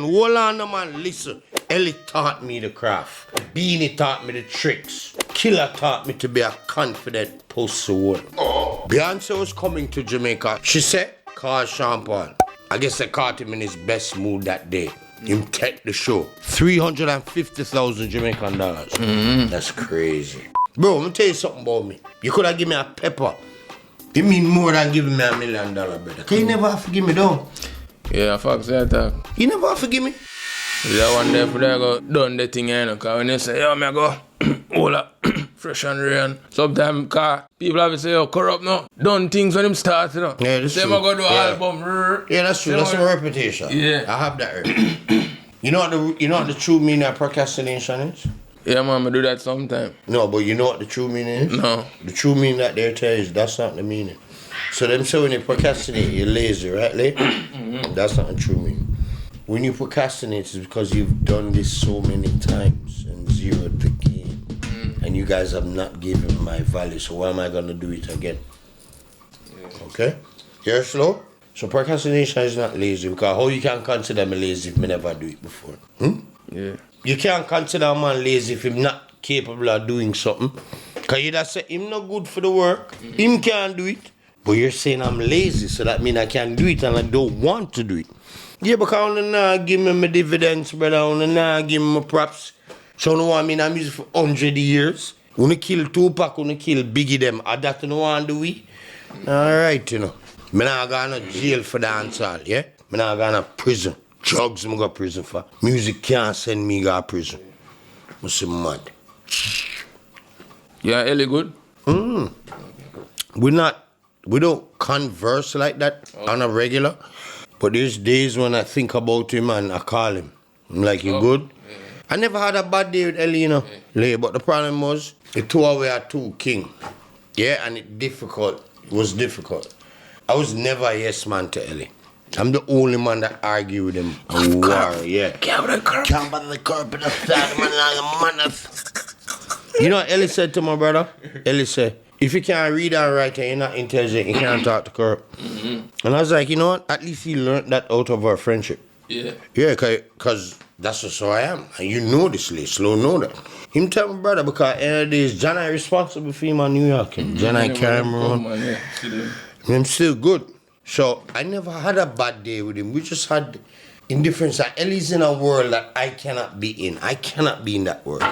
Hold on, man, listen. Ellie taught me the craft. Beanie taught me the tricks. Killer taught me to be a confident pussy woman. Beyonce was coming to Jamaica. She said, call Sean Paul. I guess I caught him in his best mood that day. Him take the show. 350,000 Jamaican dollars. That's crazy. Bro, let me tell you something about me. You could have given me a pepper. It mean more than giving me $1 million, brother. Can you never forgive me, though? Yeah, fuck that. You never forgive me? Yeah, one day for I go done the thing, you know, because when they say, yo, me go, hold up, fresh and rain. Sometimes, people have to say, yo, Kurrupt now. Done things when them start, you know. Yeah, that's true. Say, I go do an album. Yeah, that's true. That's a reputation. Yeah. I have that. You know what the true meaning of procrastination is? Yeah, man, I do that sometimes. No, but you know what the true meaning is? No. The true meaning that they tell you is that's not the meaning. So them say when you procrastinate, you're lazy, right, Lee? That's not the true meaning. When you procrastinate, it's because you've done this so many times and zeroed the game. And you guys have not given my value, so why am I going to do it again? Yeah. Okay? You're slow? So procrastination is not lazy, because how you can consider me lazy if me never do it before? Yeah. You can't consider a man lazy if he's not capable of doing something. Because you just say, him not good for the work, him can't do it. But you're saying I'm lazy, so that means I can't do it and I don't want to do it. Yeah, because I want to give me my dividends, brother. I want to give me my props. So no one mean I'm music for 100 years. Want to kill Tupac, want to kill Biggie them. I that no one do we. Alright, you know. I'm not going to jail for dancehall, yeah? I'm not going to prison. Drugs I'm going to prison for. Music can't send me to prison. I'm so mad. Yeah, Ellie good? We don't converse like that on a regular. But there's days when I think about him and I call him. I'm like, you good? Yeah. I never had a bad day with Ellie, you know. Yeah. But the problem was, the two of we are two king. Yeah, and it was difficult. I was never a yes man to Ellie. I'm the only man that argue with him. Yeah. Can't bother the Kurrupt in the side, man. You know what Ellie said to my brother? Ellie said, if you can't read and write and you're not intelligent, you can't talk to Kurrupt. And I was like, you know what? At least he learned that out of our friendship. Yeah. Yeah, because that's just how I am. And you know this, Lee. Slow know that. Him tell my brother, because at the end of the day, John I responsible for him in New York. John I Cameron. I'm still good. So I never had a bad day with him. We just had indifference. Ellie's in a world that I cannot be in. I cannot be in that world.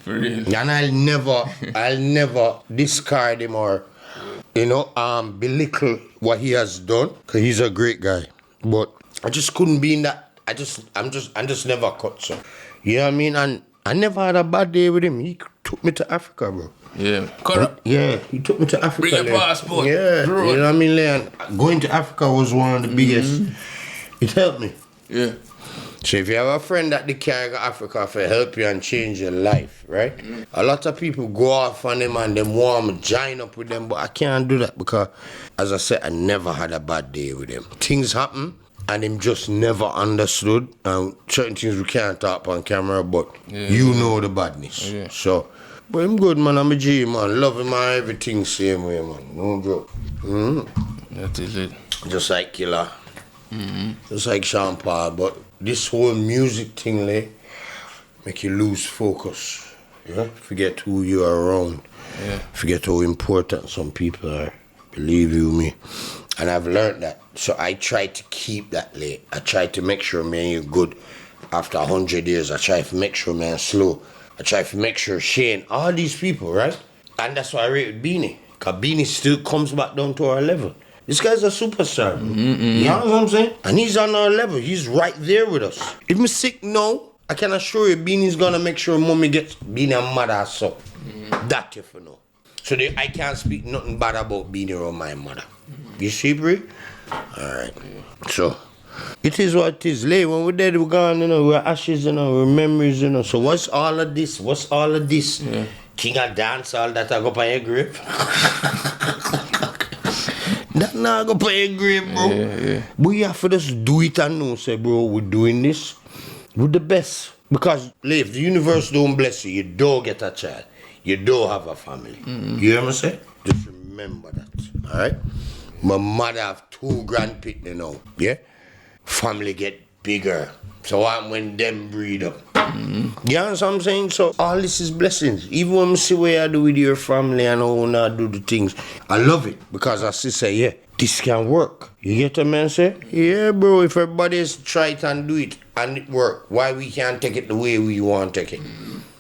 For real. And I'll never discard him or, belittle what he has done, because he's a great guy. But I just couldn't be in that. I'm just never cut, so. You know what I mean? And I never had a bad day with him. He took me to Africa, bro. Yeah. Kurrupt. Yeah, he took me to Africa. Bring your passport. Yeah, bro. You know what I mean, Leon? Going to Africa was one of the biggest. It helped me. Yeah. So if you have a friend that they carry to Africa for help you and change your life, right? A lot of people go off on them and them want to join up with them, but I can't do that because, as I said, I never had a bad day with them. Things happen and them just never understood. And certain things we can't talk on camera, but you know the badness. Yeah. So, but I'm good, man. I'm a G, man. Love him and everything same way, man. No joke. That is it. Just like Killer. Just like Sean Paul, but this whole music thing, like, make you lose focus. Yeah? Forget who you are around. Yeah. Forget how important some people are. Believe you me. And I've learned that. So I try to keep that late. I try to make sure, man, you're good. After 100 years, I try to make sure, man, slow. I try to make sure Shane, all these people, right? And that's why I rate with Beanie. Because Beanie still comes back down to our level. This guy's a superstar. You know what I'm saying? And he's on our level. He's right there with us. If I'm sick now, I can assure you Beanie's gonna make sure mommy gets Beanie and mother so. That you for know. So I can't speak nothing bad about Beanie or my mother. You see, Brie? Alright. So it is what it is. Lay, when we're dead, we're gone, we're ashes, we're memories, So what's all of this? Yeah. King of Dancehall that I go on your grave? That not go pay a grave, bro. Yeah. But you have to just do it and know, say, bro, we're doing this. We're the best. Because, if the universe don't bless you, you don't get a child. You don't have a family. You hear me say? Just remember that, alright? My mother have 2 grandkids now, yeah? Family get bigger. So what when them breed up? You understand what I'm saying? So all this is blessings. Even when I see what I do with your family and how I do the things, I love it because I still say, yeah, this can work. You get what I'm saying? Yeah, bro, if everybody's try it and do it and it work, why we can't take it the way we want to take it?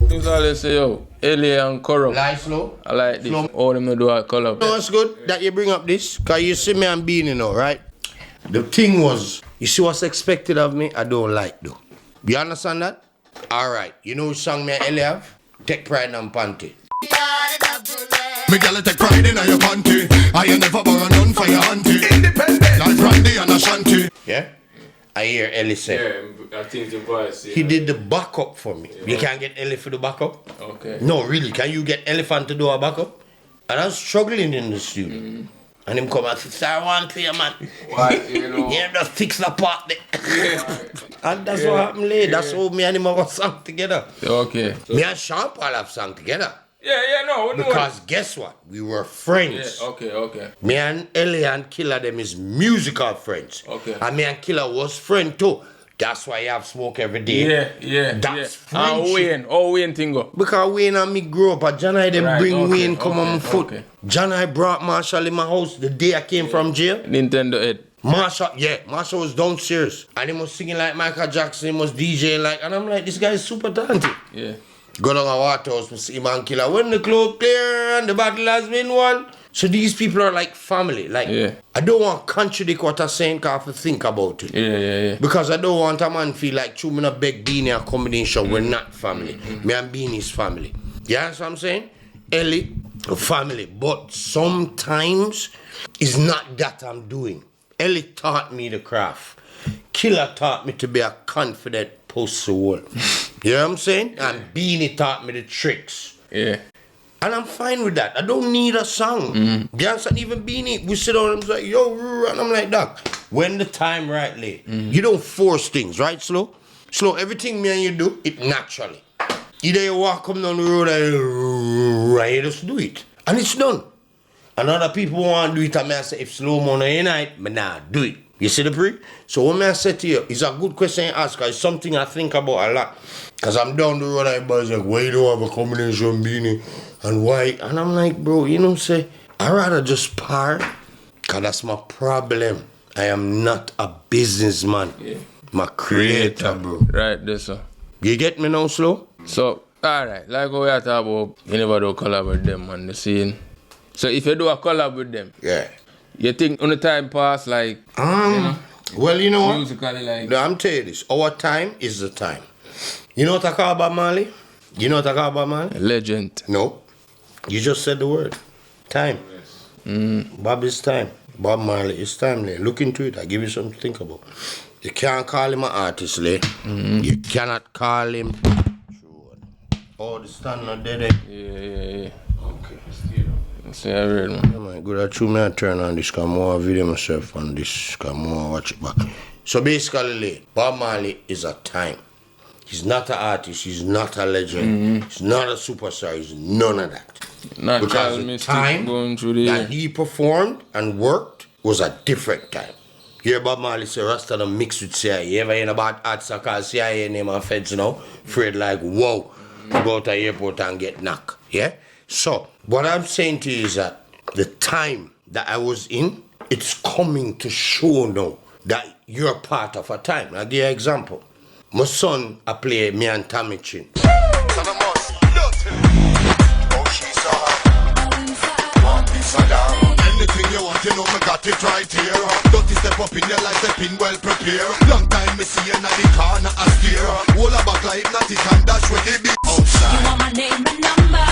Things always say, yo, LA and Kurrupt. Lie slow. I like this. All them do a collab. You know it's good that you bring up this? Because you see me and Beanie now, right? The thing was, you see what's expected of me? I don't like though. You understand that? Alright, you know which song me and Ellie have? Take Pride and Panty. Me gyal take pride in your panty. I ain't never borrow none for your auntie. Independent like Randy and Ashanti. Yeah? I hear Ellie say. Yeah, I think the voice. He did the backup for me. You can't get Ellie for the backup? Okay. No, really. Can you get Elephant to do a backup? And I'm struggling in the studio. And him come and say, sir, I want to man. Why, you know? Yeah, just fix the part there. Yeah. And that's what happened later. That's how me and him have a song together. Okay. Me and Sean Paul have sung together. No. Because guess what? We were friends. Yeah, okay. Me and Ellie and Killer them is musical friends. Okay. And me and Killer was friend too. That's why you have smoke every day. Yeah. That's friendship. Wayne thing go. Because Wayne and me grew up, and John I them bring Wayne come on my foot. Okay. John I brought Marshall in my house the day I came from jail. Nintendo head. Marshall was downstairs. And he was singing like Michael Jackson, he was DJing like, and I'm like, this guy is super talented. Yeah. Go down a waterhouse, we see him and Killer. When the clock clear and the battle has been won. So these people are like family. Like, I don't want to contradict what I'm saying because I have to think about it. Yeah. Because I don't want a man feel like, me not beg Beanie a combination. We're not family. Me and Beanie's family. You understand what I'm saying? Ellie, family. But sometimes it's not that I'm doing. Ellie taught me the craft. Killer taught me to be a confident post-soul. You know what I'm saying? And Beanie taught me the tricks. Yeah. And I'm fine with that. I don't need a song. You understand? Even Beanie, we sit down and I'm like, yo, and I'm like, Doc, when the time rightly, you don't force things, right, Slow? Slow, everything me and you do, it naturally. Either you walk come down the road and you just do it. And it's done. And other people want to do it, and I say, if Slow money ain't night, but nah, do it. You see the pre? So what I say to you, it's a good question to ask, it's something I think about a lot. Because I'm down the road and everybody's like, why you don't have a combination Beanie? And why? And I'm like, bro, you know what I'm saying? I'd rather just par. Because that's my problem. I am not a businessman. Yeah. I'm a creator, bro. Right, this sir. You get me now, Slow? So, alright, like what we are talking about, you never do collab with them on the scene. So if you do a collab with them, yeah. You think on the time pass, like, you know, well, you know what? musically, like, no, I'm telling you this. Our time is the time. You know what I call Bob Marley? You know what I call Bob Marley? Legend. No. You just said the word. Time. Yes. Bob is time. Bob Marley is time. Look into it. I give you something to think about. You can't call him an artist, You cannot call him. Oh, the standard dead. Yeah. Okay. See, I read, man. Yeah, man. Good. I true me I turn on this because more video myself on this because more watch it back. So basically, Bob Marley is a time. He's not an artist. He's not a legend. He's not a superstar. He's none of that. Not because the time going through the that he performed and worked was a different time. Hear Bob Marley say Rasta done mixed with CIA. You ever hear about artists called CIA name and feds now? Afraid like, whoa, go to the airport and get knocked. Yeah? So, what I'm saying to you is that the time that I was in, it's coming to show now that you're part of a time. I'll give you an example. My son, I play me and Tommy Chin. Anything you want, you know me got it right here. Don't you step up in your life, step in well prepared. Long time me see you in the corner a steer. Hold a back like hypnotic and dash with the beat outside. You want my name and number?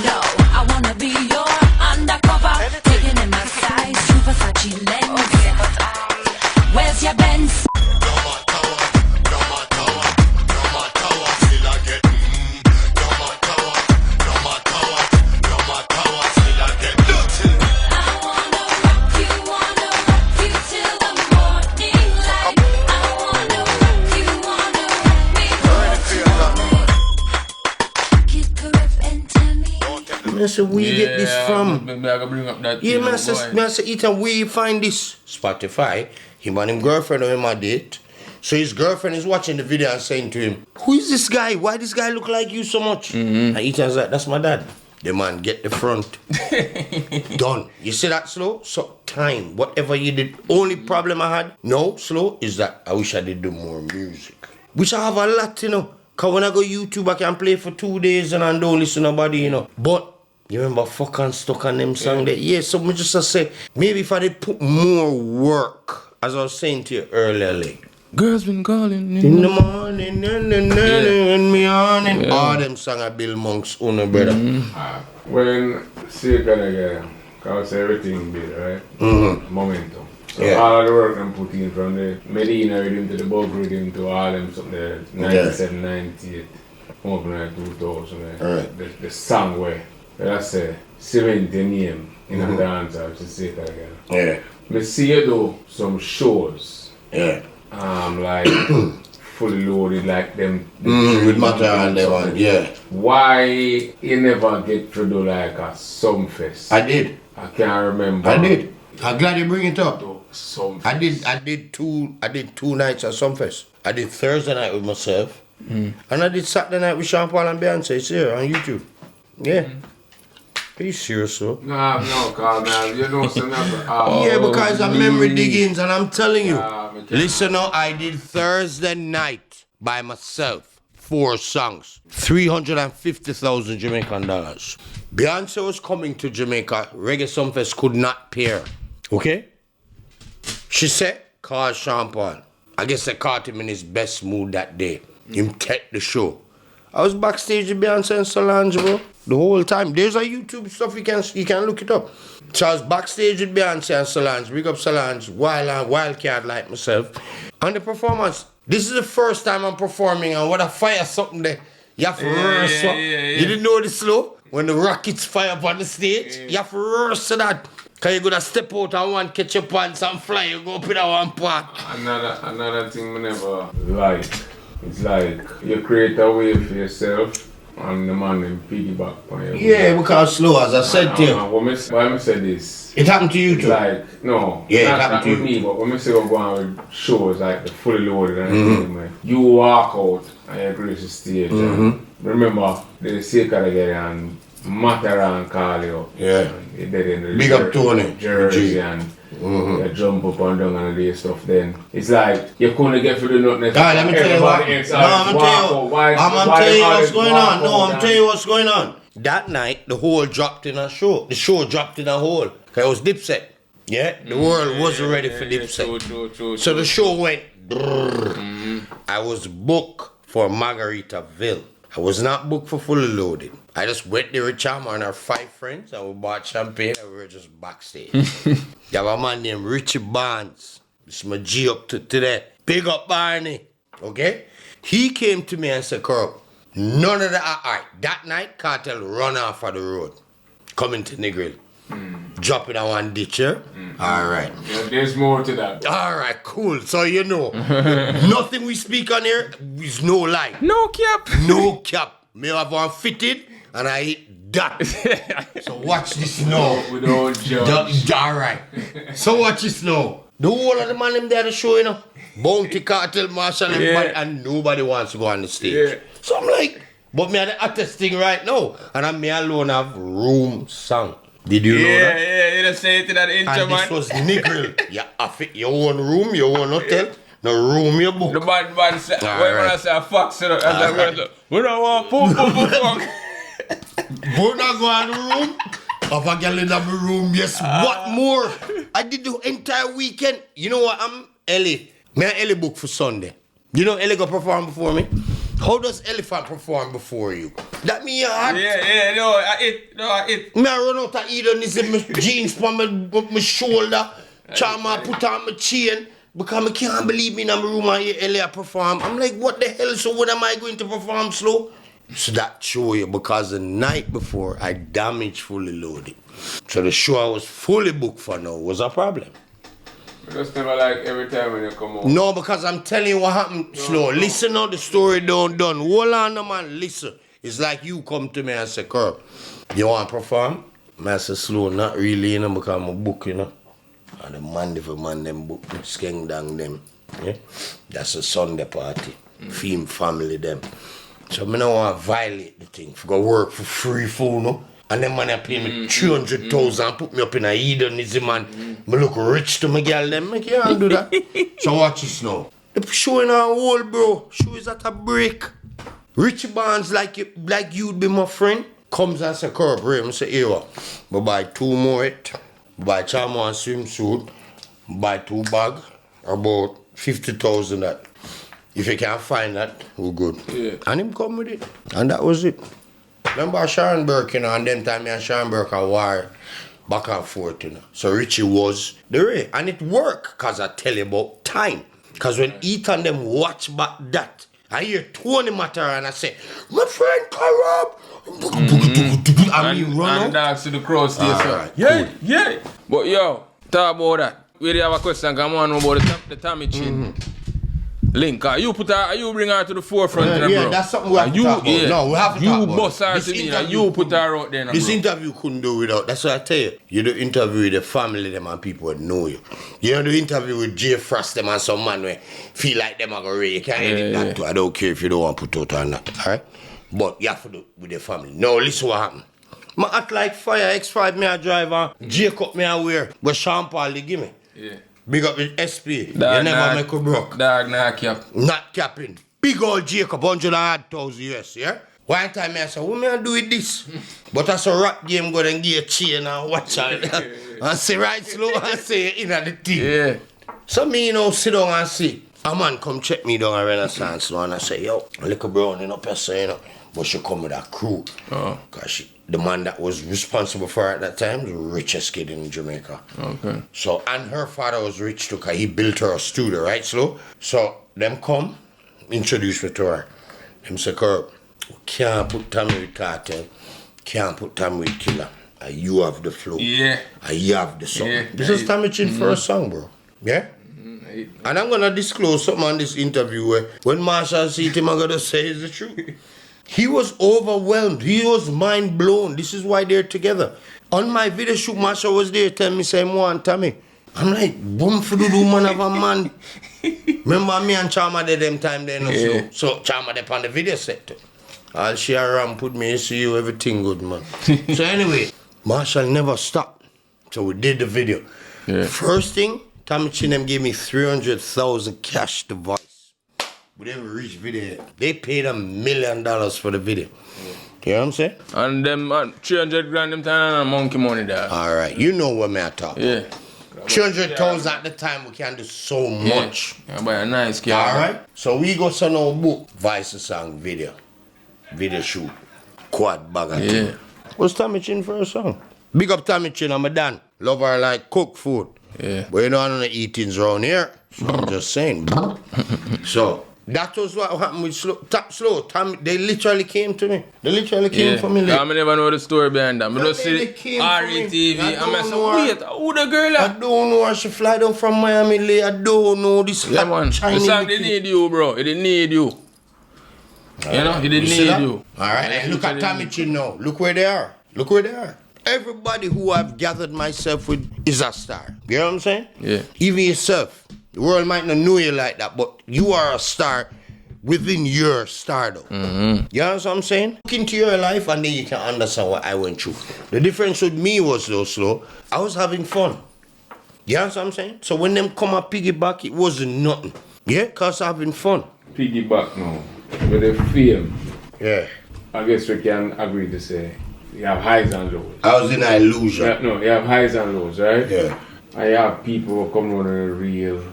No, I wanna be your undercover. Taking in my size, true Versace lens. Where's your Benz? I said, where you get this from? Maybe I can bring up that. Yeah, man, I said, Ethan, where you find this? Spotify. Him and him girlfriend on him a date. So his girlfriend is watching the video and saying to him, who is this guy? Why this guy look like you so much? And Ethan's like, that's my dad. The man get the front. Done. You see that, Slow? So time, whatever you did. Only problem I had, no, Slow, is that I wish I did do more music. Which I have a lot, you know. Cause when I go YouTube, I can play for 2 days and I don't listen to nobody, you know. But you remember fucking stuck on them song there? Yeah, so I just say, maybe if I did put more work, as I was saying to you earlier, like, Girls been calling in the morning, and me on, and all them songs are Bill Monk's own brother. When Seeker again, cause everything did, right? Momentum. So Yeah. all the work I'm putting from the Medina rhythm to the Bug rhythm to all them something there, 97, 98, up like 2000, Right. the song where, I say, 70 name in a dance, I should say that again. Yeah, Me see you do some shows, yeah. like fully loaded like them. With matter and them one, yeah. Why you never get to do like a Sumfest? I did. I can't remember. I did. I'm glad you bring it up. Sumfest. I did two nights at Sumfest. I did Thursday night with myself. And I did Saturday night with Sean Paul and Beyonce. It's here on YouTube. Yeah. Are you serious, sir? No, Carl, man. You know, so never. Yeah, because I'm memory diggings and I'm telling you. Listen now, I did Thursday night by myself. 4 songs. 350,000 Jamaican dollars. Beyonce was coming to Jamaica. Reggae Sumfest could not pair. Okay? She said, call Sean Paul. I guess I caught him in his best mood that day. Him take the show. I was backstage with Beyonce and Solange, bro. The whole time. There's a YouTube stuff you can look it up. So I was backstage with Beyonce and Solange. Big up Solange, wildcat like myself. And the performance. This is the first time I'm performing and what a fire something there. You have to rehearse. You didn't know this, Slow? When the rockets fire up on the stage, you have to rehearse to that. Cause you're gonna step out and one catch your pants and fly, you go up in that one part. Another thing I never like. It's like you create a way for yourself and the man then piggyback on you. Yeah, because Slow, as I said to you. Why I say this? It happened to you It's too. like, no, Yeah, it not happened to with you. me, but when we say we're going with shows like the fully loaded and everything, man, you walk out and you grace the stage. And remember, the Seeker again and Mataran call you. Yeah. You did in the Big up Tony. Jersey G. and you jump up and down and do stuff then. It's like you couldn't get through the nothing. God, let me tell you what. Everybody inside No, I'm walk telling you out. what's going on. No, I'm telling you what's going on. That night, the whole dropped in a show. The show dropped in a hole. Cause it was Dipset. Yeah, the world wasn't ready for Dipset. True. So the show went. I was booked for Margaritaville. I was not booked for Fully Loaded. I just went there with Chama and our 5 friends and we bought champagne and we were just backstage. You have a man named Richie Barnes. This is my G up to today. Big up Barney. Okay? He came to me and said, Kurrup, none of that. Alright, that night, Cartel run off of the road. Coming to Negril. Dropping on one ditcher. Alright. Yeah, there's more to that. Alright, cool. So you know, nothing we speak on here is no lie. No cap. No cap. Me have one fitted and I hit that. So watch this now. We don't judge. Alright. So watch this now. The whole of the man them there at the show, you know. Bounty Cartel, Marshall, everybody, and nobody wants to go on the stage. Yeah. So I'm like, but me are the hottest thing right now. And I'm me alone have room song. Did you know that? Yeah, you just say it to that intro, And man. this was Negril. You have it, your own room, your own hotel, no room, your book. The bad man say, when Alright. I say fuck, you know, I say, we don't want fuck. We're not going to the room. Have a girl in the room, yes. What more? I did the entire weekend. You know what? I'm Ellie. Me and Ellie book for Sunday. You know Ellie go perform before me? How does Elephant perform before you? That mean you're hot. Yeah, no, I eat. Me I run out of hedonism, my jeans from my shoulder, Chama put on my chain, because I can't believe me in my room and hear Ellie perform. I'm like, what the hell? So when am I going to perform slow? So that show you, because the night before I damaged Fully Loaded. So the show I was fully booked for now was a problem. Just never like every time when you come out. No, because I'm telling you what happened slow. No. Listen now, the story done. Hold on, man, listen. It's like you come to me and say, Kurrup, you want to perform? I say, slow, not really, you know, because I'm a book, you know. And the man, if a man them book me, skeng dang them. Yeah? That's a Sunday party. Theme family them. So I don't want to violate the thing. For go work for free for no. And then man pay me 300,000 put me up in a hedonism and me look rich to my girl them. I can't do that. So watch this now. The show in our hole, bro. Show is at a break. Richie Barnes like you'd be my friend. Comes and say, Kurrup, I say, here what? I buy 2 more it. I buy charm one swimsuit. I buy 2 bags. About 50,000 that. If you can't find that, we're good. Yeah. And him come with it. And that was it. Remember Sharon Burke, you know, and them time me and Sharon Burke are war back and forth, you know. So Richie was the Ray. And it worked, because I tell you about time. Because when Ethan them watch back that, I hear Tony Matter and I say, my friend Kurrup. And you run and dance to the crowd stage. Alright, Yeah, yeah. But yo, talk about that. We have a question, come on about the Tommy Chin. Link, you bring her to the forefront, yeah, bro. that's something we have to talk about. Yeah. No, we have to talk about You bust her this to me, interview and you put her out there, This bro. interview couldn't do without. That's what I tell you. You do interview with the family them and people that know you. You don't do interview with Jay Frost them and some man where feel like them are going to you can't edit that too. I don't care if you don't want to put out or not. Alright? But you have to do it with the family. Now listen what happened. I act like Fire X5 me a driver, Jacob me a wear, but Sean Paul they give me. Yeah. Big up with SP. Dog, you never make a broke. Dog, nah, cap. Not capping. Big old Jacob, 100,000 US, yeah? One time I said, what me I do with this? But as a rap game, go and get a chain and watch it. And say right slow and say in at the thing. Yeah. So me, you know, sit down and see. A man come check me down at Renaissance now and I say, yo, a little brown, you know, person, you know. But she come with a crew. Because the man that was responsible for her at that time was the richest kid in Jamaica. Okay. So, and her father was rich too, because he built her a studio, right, Slow? So, them come, introduce me to her. Them say, Kurrup, we can't put Tommy with Cartel, can't put Tommy with Killer. And you have the flow. Yeah. And you have the song. Yeah. This is Tommy Chin first song, bro. Yeah? And I'm going to disclose something on this interview where when Marshall sees him, I'm going to say it's the truth. He was overwhelmed. He was mind blown. This is why they're together. On my video shoot, Marshall was there telling me, say, "Mo and Tommy." I'm like, boom for the man of a man. Remember me and Chama did them time then also. So Chama did on the video set too. All she around put me in see you, everything good, man. So anyway, Marshall never stopped. So we did the video. Yeah. First thing, Tommy Chinem gave me 300,000 cash to voice. We never reached video. They paid $1 million for the video. You know what I'm saying? And them 300 grand them time and monkey money there. Alright, you know what me I talk. Yeah. 300,000 at the time, we can do so much. Yeah, buy a nice car. Alright? So we go to no book, Vice song video. Video shoot. Quad bag of thing. What's Tommy Chin for a song? Big up Tommy Chin, I'm a Dan. Love her like cook food. Yeah. But you know I don't eat things around here. So I'm just saying. So that was what happened with Slow. Tommy, they literally came to me. They literally came for me. I never know the story behind that. I just see RETV. and I said, wait, who the girl I at? don't know her. She fly down from Miami. I don't know this Yeah, man. The Chinese. song they need you, bro. It didn't need you. You know, it didn't need you. Alright, and look at Tommy Chin now. Look where they are. Look where they are. Everybody who I've gathered myself with is a star. You know what I'm saying? Yeah. Even yourself. The world might not know you like that, but you are a star within your stardom. You know what I'm saying? Look into your life and then you can understand what I went through. The difference with me was though, Slow, I was having fun. You know what I'm saying? So when them come and piggyback, it wasn't nothing. Yeah, because having fun. Piggyback now. With the fame, Yeah. I guess we can agree to say you have highs and lows. I was in an illusion. You have highs and lows, right? Yeah. I have people who come on a reel.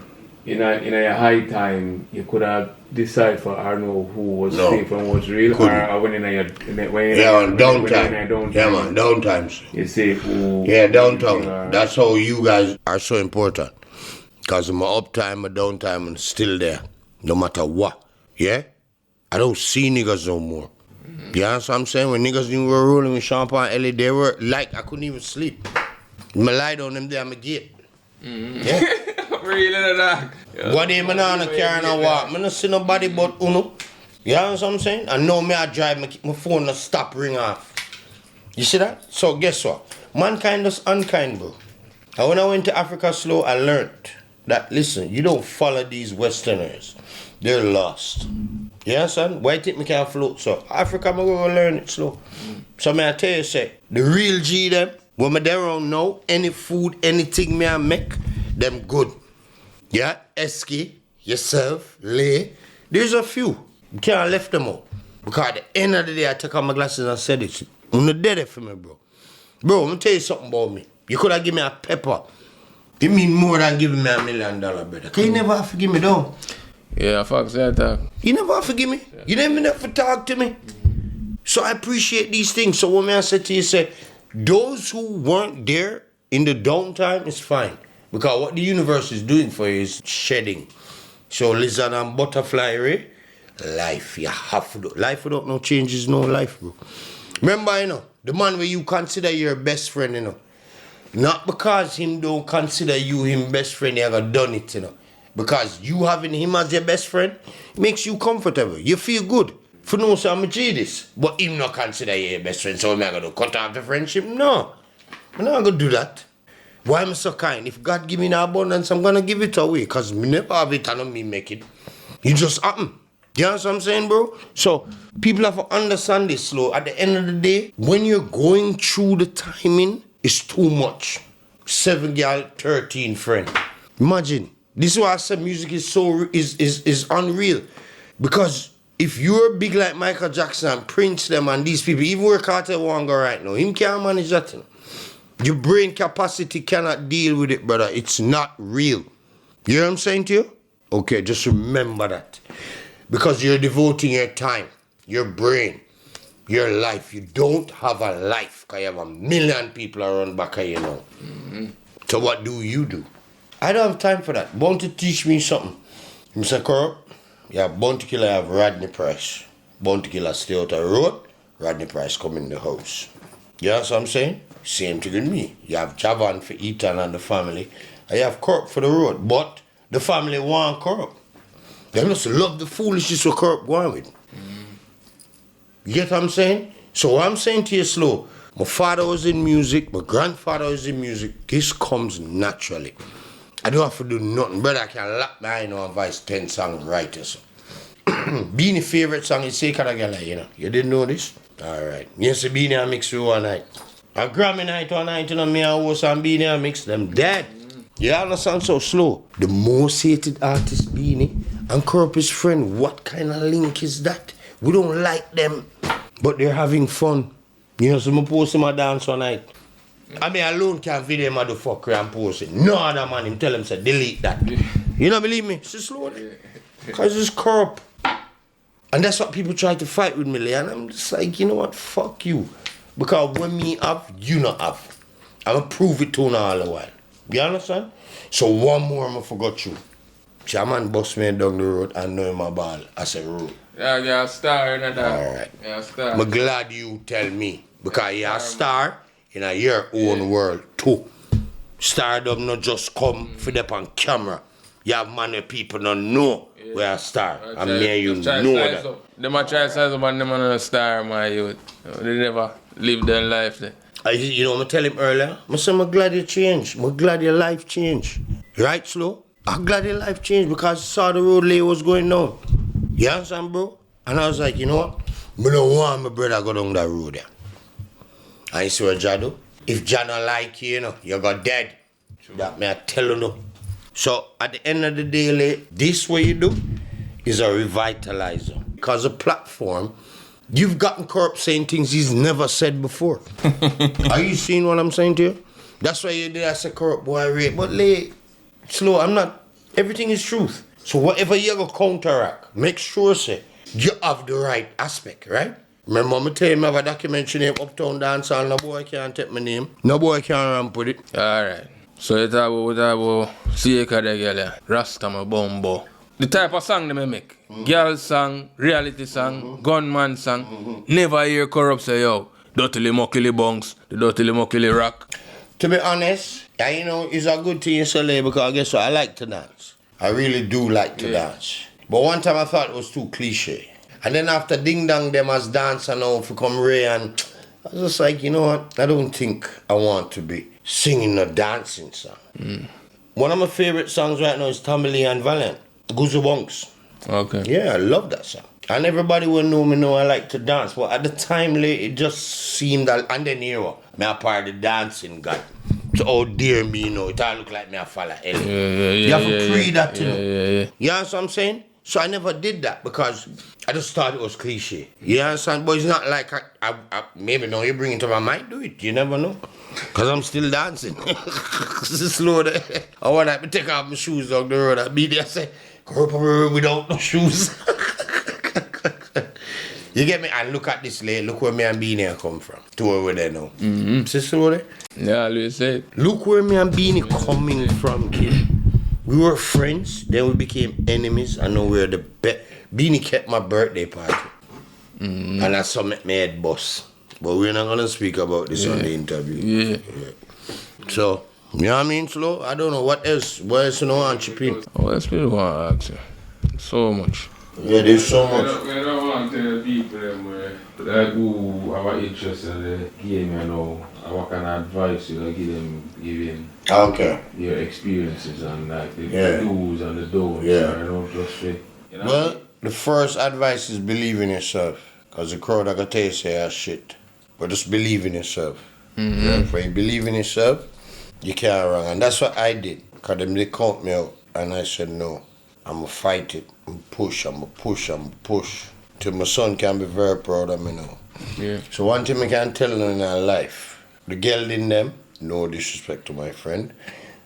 In a high time, you could have deciphered or know who was fake and who was real. Couldn't. Or when in a downtime. Yeah, man, downtimes. You say who. Yeah, downtown. That's how you guys are so important. Because my uptime, my downtime, and still there. No matter what. Yeah? I don't see niggas no more. You know what I'm saying? When niggas were rolling with Champagne and Ellie, they were like, I couldn't even sleep. I lie down them there, I'm a gate. Yeah? Really, dog. What day man on a car and walk? I don't see nobody but Uno. You know what I'm saying? I know me I drive, my phone not stop ring off. You see that? So guess what? Mankind is unkind, bro. And when I went to Africa Slow, I learned. that, listen, you don't follow these Westerners. They're lost. You understand? Why think me can't float so? Africa, I'm going to learn it slow. So I tell you, say, the real G them, when me there around now, any food, anything me I make, them good. Yeah? Eski, yourself, Lay. There's a few. You can't left them out. Because at the end of the day, I take out my glasses and said it. I'm not dead for me, bro. Bro, I'm going to tell you something about me. You could have given me a pepper. It mean more than giving me $1 million, brother. Because you never have to give me down. Yeah, fuck that. You never have to give me. You never have to talk to me. So I appreciate these things. So when I said to you, say, those who weren't there in the downtime is fine. Because what the universe is doing for you is shedding. So lizard and butterfly, right? Life, you have to do. Life without no change is no life, bro. Remember, you know, the man where you consider your best friend, you know. Not because him don't consider you him best friend, he ever done it, you know. Because you having him as your best friend makes you comfortable. You feel good. For no, so I'm a G this. But him not consider you your best friend, so am I going to cut off the friendship? No. I'm not going to do that. Why am I so kind? If God give me an abundance, I'm going to give it away. Because me never have it and me make it. It just happen. You know what I'm saying, bro? So, people have to understand this slow. At the end of the day, when you're going through the timing, it's too much. 7 girl, 13 friend. Imagine. This is why I said music is so is unreal. Because if you're big like Michael Jackson and Prince them and these people, even where Carter won't go right now, him can't manage that. You know? Your brain capacity cannot deal with it, brother. It's not real. You know what I'm saying to you? Okay, just remember that. Because you're devoting your time, your brain, your life. You don't have a life because you have 1 million people around back of you now. Mm-hmm. So what do? I don't have time for that. Bound to teach me something. Mr. Kurrup, you have Bounty Killer, you have Rodney Price. Bounty Killer stay out the road, Rodney Price come in the house. You know what I'm saying? Same thing with me. You have Javan for Ethan and the family. And you have Kurrup for the road. But the family want Kurrup. They must love the foolishness of Kurrup going with. You get what I'm saying? So what I'm saying to you slow, my father was in music, my grandfather was in music. This comes naturally. I don't have to do nothing. Brother, I can lock my eye on and voice 10 songs right or so. Beanie favorite song is Say Kadagala, you know. You didn't know this? Alright. Yes, Beanie I mix with one night. A Grammy night one night, you know, me and Host and Beanie I mix them dead. You understand so slow? The most hated artist Beanie and Kurrup is friend. What kind of link is that? We don't like them, but they're having fun. You know, so I post my dance one night. I mean, alone can't video motherfucker and post it. No other man, him tell him, say, delete that. You don't believe me? It's slow. Because it's Kurrup. And that's what people try to fight with me, and I'm just like, you know what? Fuck you. Because when me have, you not have. I'm going to prove it to you all the while. You understand? So one more, I forgot you. Chairman bust me down the road and know my ball as a road. Yeah, you're a star in that. Alright. You're a star. I'm glad you tell me. Because you're a star in your own world too. Stardom not just come for them on camera. You have many people don't know we're a star. And me and you know that. Them a try size up and them are a star, my youth. They never live their life there. You know, I tell him earlier, I said, I'm glad you changed. I'm glad your life changed. Right, Slow? I'm glad your life changed because I saw the road lay was going down. You understand, bro? And I was like, you know what? I don't want my brother to go down that road there. And you see what Jah do? If Jah don't like you, you know, you got dead. That me I tell you no. So at the end of the day, this way you do is a revitalizer. Because a platform, you've gotten Kurrup saying things he's never said before. Are you seeing what I'm saying to you? That's why you did I say Kurrup boy rate. But slow, I'm not. Everything is truth. So whatever you go counteract, make sure say you have the right aspect, right? Remember me tell him I have a documentary named Uptown Dancehall, no boy can't take my name. No boy can't ramp with it. Alright. So you talk about Seeka the girl, Rasta my bumbo. The type of song they make. Girl song, reality song, gunman song. Never hear Kurrup say, yo, dirtily muckily bunks, the dirtily muckily rock. To be honest, you know, it's a good thing you say because I guess what, I like to dance. I really do like to dance. But one time I thought it was too cliche. And then after Ding Dong them as dancer now for come Ray and I was just like, you know what, I don't think I want to be singing a dancing song. One of my favorite songs right now is Tommy Lee and Valiant, Goosebumps. Okay. Yeah, I love that song. And everybody will know me know I like to dance. But at the time, it just seemed that, and then me a part of the dancing god. So, oh dear me, it all look like me a follow Ellie. You have to pre that, you know. You know what I'm saying? So I never did that because I just thought it was cliche. You understand? But it's not like I maybe now you bring it to my mind, do it. You never know. Because I'm still dancing. Slow there. I want to take off my shoes down the road and be there and say, Kurup without no shoes. You get me? And look at this lady. Look where me and Beanie come from. To where we're there now. See slow there? Yeah, I always say it. Look where me and Beanie coming from, kid. We were friends, then we became enemies, and now we're the best. Beanie kept my birthday party. And that's how me head boss. But we're not gonna speak about this on the interview. Yeah. So, you know what I mean, Slow? I don't know what else. What else you know on Chipping? What else people want to ask you? So much. Yeah, there's so much. We don't want to tell people that who have an interest in the game, you know, what kind of advice you give them, giving your experiences and like the do's and the don'ts. Yeah. You know, just fit. You know? Well, the first advice is believe in yourself. Because the crowd are going to tell you say shit. But just believe in yourself. Yeah, when you believe in yourself, you can't wrong. And that's what I did. Because they count me out. And I said, no, I'm going to fight it. I'm going to push. Till my son can be very proud of me now. Yeah. So one thing I can tell them in our life, the girl in them, no disrespect to my friend,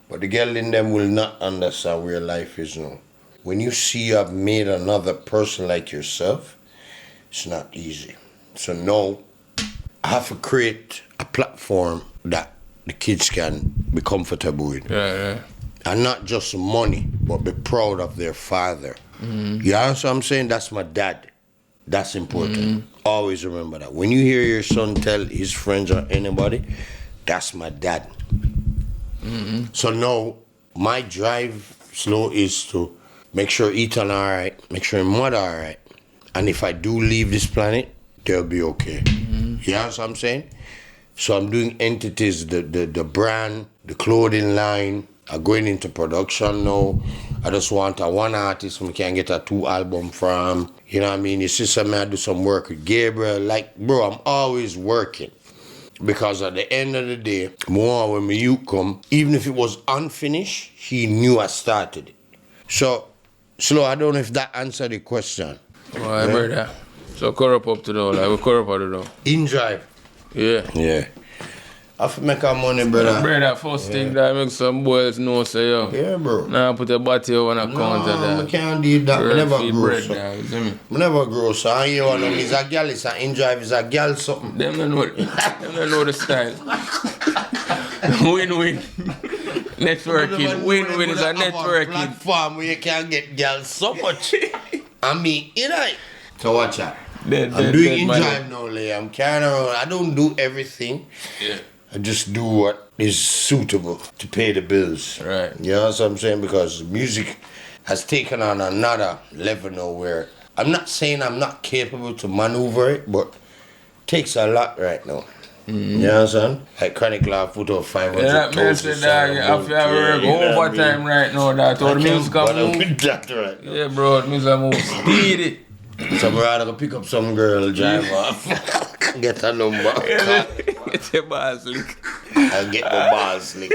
but the girl in them will not understand where life is now. When you see you have made another person like yourself, it's not easy. So now, I have to create a platform that the kids can be comfortable with. Yeah. And not just money, but be proud of their father. You know what I'm saying? That's my dad. That's important. Always remember that. When you hear your son tell his friends or anybody, that's my dad. So now, my drive slow is to make sure Ethan alright, make sure his mother alright. And if I do leave this planet, they'll be okay. You know what I'm saying? So I'm doing entities, the brand, the clothing line, are going into production now. I just want a one artist we can get a 2 album from. You know what I mean? Your sister may I do some work with Gabriel. Like, bro, I'm always working. Because at the end of the day, more when my youth come, even if it was unfinished, he knew I started it. So, Slow, I don't know if that answered the question. Alright, brother. So Kurrup up to the like we Kurrup out the door. In drive. Yeah. I have to make our money, brother. Brother, first thing that make some boys know say yo. Yeah, bro. Now put a body on a counter there. I can't do that. I never grow so. I never grow so. And you know, it's a girl, it's an in drive, it's a girl something. Them don't know the style. Win-win. Networking. Win-win is a networking. Platform where you can get girls so much. I mean, you know. So watch out. I'm doing in drive now, I'm carrying around. I don't do everything. Yeah. I just do what is suitable to pay the bills. Right. You know what I'm saying? Because music has taken on another level now where I'm not saying I'm not capable to maneuver it, but it takes a lot right now. You know what I'm saying? Like Chronic Law put out 500 yeah, man said that you have to work overtime right now. That's how the music move. That right now. Yeah, bro, the music move speedy. So I'm rather go pick up some girl, drive off, get a number. Get your bars lick. I'll get my bars lick.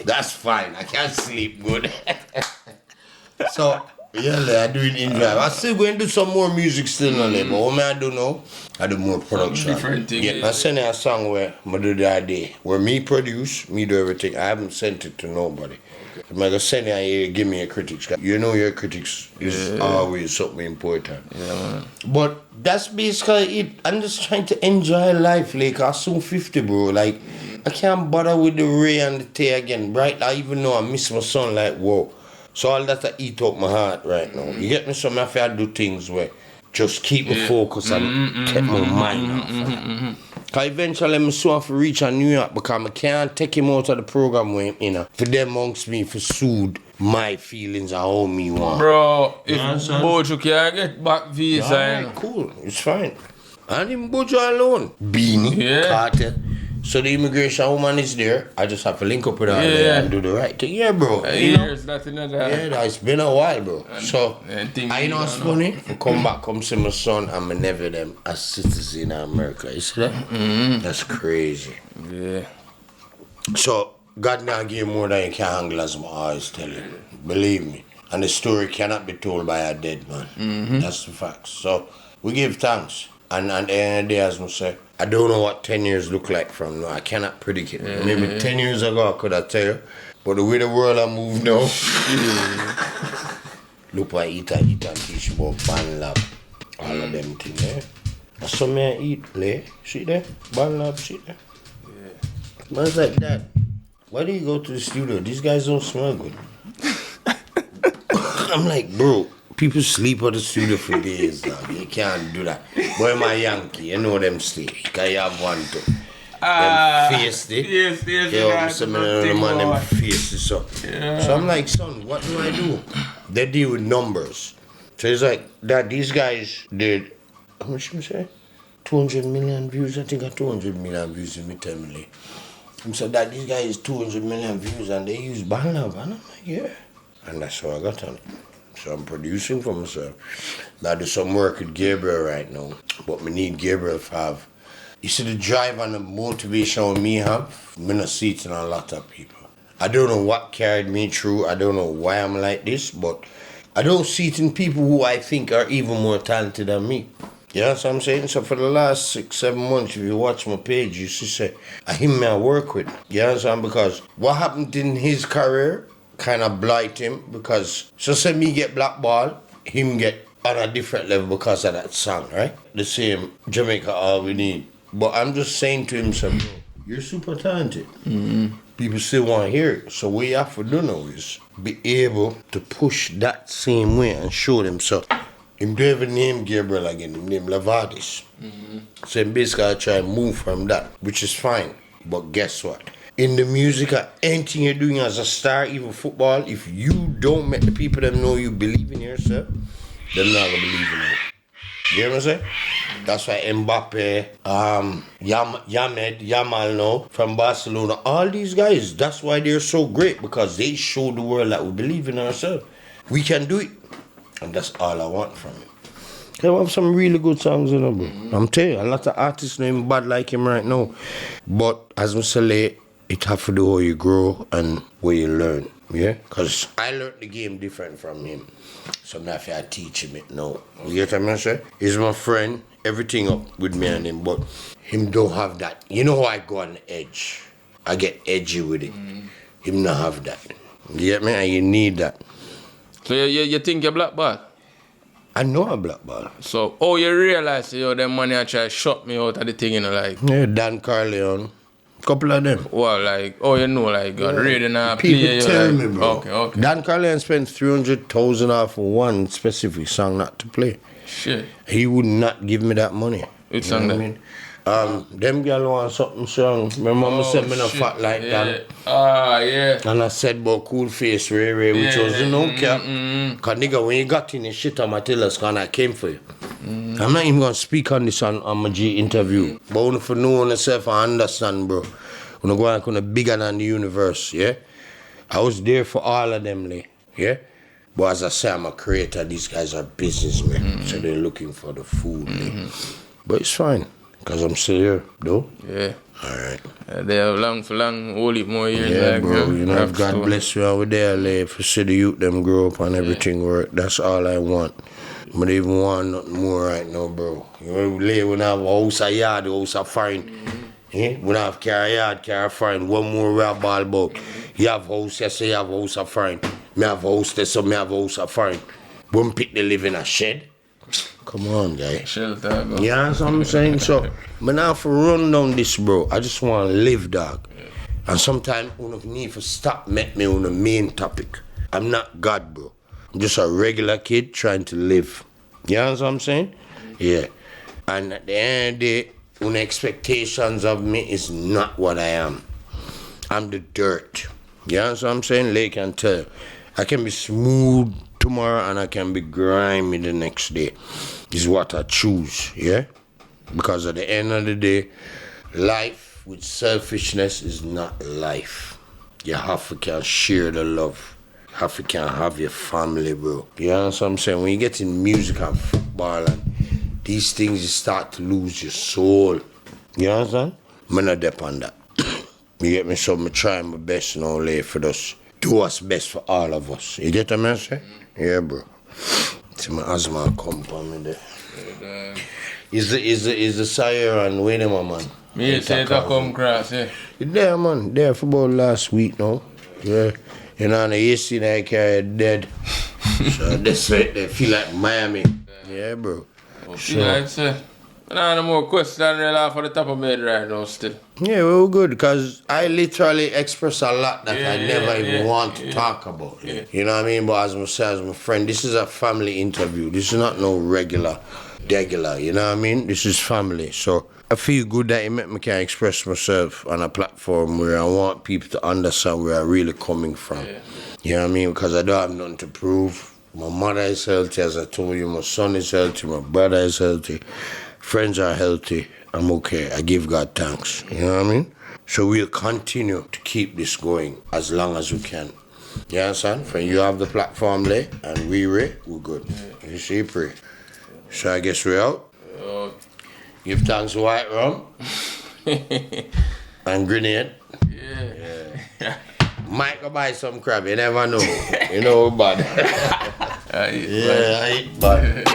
That's fine. I can't sleep good. So, yeah, I do it in drive. I still going to do some more music still on there, but what I do now, I do more production. Different thing. Yeah, I sent you a song where I do the idea, where me produce, me do everything. I haven't sent it to nobody. I'm going to send you here, give me a critics. You know your critics is always something important. Yeah. But that's basically it. I'm just trying to enjoy life. Like, I'm soon 50, bro. Like, I can't bother with the Ray and the Tay again, right? I even know I miss my son, like, whoa. So all that I eat up my heart right now. You get me? So I have to do things where just keep me focused and take my mind off. Because eventually I'm so have to reach New York because I can't take him out of the program with him, you know. For them amongst me, for soothe my feelings and how me want. Bro, if Bojo can get back visa, cool, it's fine. And even Bojo alone. Beanie, Carter, So the immigration woman is there. I just have to link up with her and do the right thing. Yeah, bro. Years, that in that. Yeah, it's been a while, bro. So, I know it's funny. Come see my son and my nephew them as citizens in America. You see that? Mm-hmm. That's crazy. Yeah. So, God now give more than you can handle, as I always tell you. Believe me. And the story cannot be told by a dead man. Mm-hmm. That's the facts. So, we give thanks. And at the end of the day, as I say, I don't know what 10 years look like from now. I cannot predict it. Maybe 10 years ago I could have tell you. But the way the world has moved now, look what I eat and teach about band lab. All of them things, eh? That's something I eat, play. See there? Band lab, see there? Yeah. Man's like that. Why do you go to the studio? These guys don't smell good. I'm like, bro. People sleep at the studio for days, dog. You can't do that. Boy, my Yankee, you know them stay. Because you have one too. Them face it. Yes. Yeah, some of them man, them face it, so. Yeah. So I'm like, son, what do I do? They deal with numbers. So it's like, that these guys did, how much you say? 200 million views. I think I 200 million views in my family. I said that these guys 200 million views and they use Banlab. And I'm like, yeah. And that's how I got on it. So I'm producing for myself. Now I do some work with Gabriel right now. But me need Gabriel to have. You see the drive and the motivation me have, me not see it in a lot of people. I don't know what carried me through. I don't know why I'm like this, but I don't see it in people who I think are even more talented than me. You know what I'm saying? So for the last 6-7 months, if you watch my page, you see say, I him me I work with. You know what I'm saying? Because what happened in his career kind of blight him because so say me get blackball, him get on a different level because of that song, right? The same Jamaica all we need. But I'm just saying to him, so, bro, you're super talented. Mm-hmm. People still want to hear it. So what you have to do now is be able to push that same way and show them. So him don't even name Gabriel again, him name Lavadis. Mm-hmm. So him basically I try and move from that, which is fine. But guess what? In the music or anything you're doing as a star, even football, if you don't make the people that know you believe in yourself, they're not gonna believe in you. You know what I'm saying? That's why Mbappe, Yamal now from Barcelona, all these guys, that's why they're so great because they show the world that we believe in ourselves. We can do it. And that's all I want from it. They have some really good songs in them, bro. I'm telling you, a lot of artists named bad like him right now. But as I say, it have to do how you grow and where you learn, yeah? Because I learned the game different from him. So now if I teach him it now. You get what I'm saying? He's my friend, everything up with me and him, but him don't have that. You know how I go on the edge? I get edgy with it. Him not have that. You get me? And you need that. So you think you're blackball? I know I'm blackball. So, you realize, them money I try to shut me out of the thing, like? Yeah, Dan Carleon. Couple of them. Well, like, reading a play. People tell me, bro. Okay. Dan Carleon spent 300,000 off for one specific song not to play. Shit. He would not give me that money. Which song that? I mean? Them girl want something strong. My mama said me not fat like that. Yeah. And I said about Cool Face Ray, which was no cap. Cause nigga, when you got in the shit, I'ma tell us, I came for you. I'm not even gonna speak on this on my G interview. But I want to know yourself and understand, bro. When I go on, bigger than the universe, yeah? I was there for all of them, yeah? But as I say, I'm a creator. These guys are businessmen, so they're looking for the food, But it's fine. Because I'm still here, though? Yeah. Alright. They have long, whole heap more years. Yeah, bro. You know, if God bless you over there, if you see the youth, them grow up and everything work, that's all I want. I don't even want nothing more right now, bro. You know, when I have a house, a yard, a house, a fine. Yeah? When I have car, yard, car, fine. One more we have ball about. You have house, you say you have house, a fine. Me have house, there, so me have house, a fine. One pick they live in a shed. Come on, guy. Shelter, bro. Yeah, that's what I'm saying. So, but now for run down this, bro, I just want to live, dog. And sometimes you need to stop make me on the main topic. I'm not God, bro. I'm just a regular kid trying to live. You know what I'm saying? Yeah. And at the end of the day, when expectations of me is not what I am. I'm the dirt. You know what I'm saying? Like can tell. I can be smooth tomorrow and I can be grimy the next day. Is what I choose, yeah? Because at the end of the day, life life with selfishness is not life. You have to can share the love. You have to can have your family, bro. You know what I'm saying? When you get in music and football and these things, you start to lose your soul. You understand? I'm not dep on that. You get me? So I'm trying my best now, for us. Do what's best for all of us. You get what I'm saying? Yeah, bro. See my asthma come for me there. Is the sire and wait my man? Me say to come cross, yeah. You there, man. There for about last week now. Yeah. You know, and you see that I carry dead. So that's right. They feel like Miami. Yeah, bro. Okay, like say. No more questions really off the top of my head right now still. Yeah, we're good because I literally express a lot that I never even want to talk about. Yeah. You know what I mean? But as I say, as my friend, this is a family interview. This is not no regular, you know what I mean? This is family. So I feel good that it make me can express myself on a platform where I want people to understand where I'm really coming from. Yeah. You know what I mean? Because I don't have nothing to prove. My mother is healthy, as I told you. My son is healthy. My brother is healthy. Friends are healthy. I'm okay. I give God thanks. You know what I mean? So we'll continue to keep this going as long as we can. You understand? When you have the platform there and we're good. Yeah. You see, pray. So I guess we're out. Give thanks to White Rum. And Grenade. Yeah. Might go buy some crab. You never know. You know, bad. I eat bad.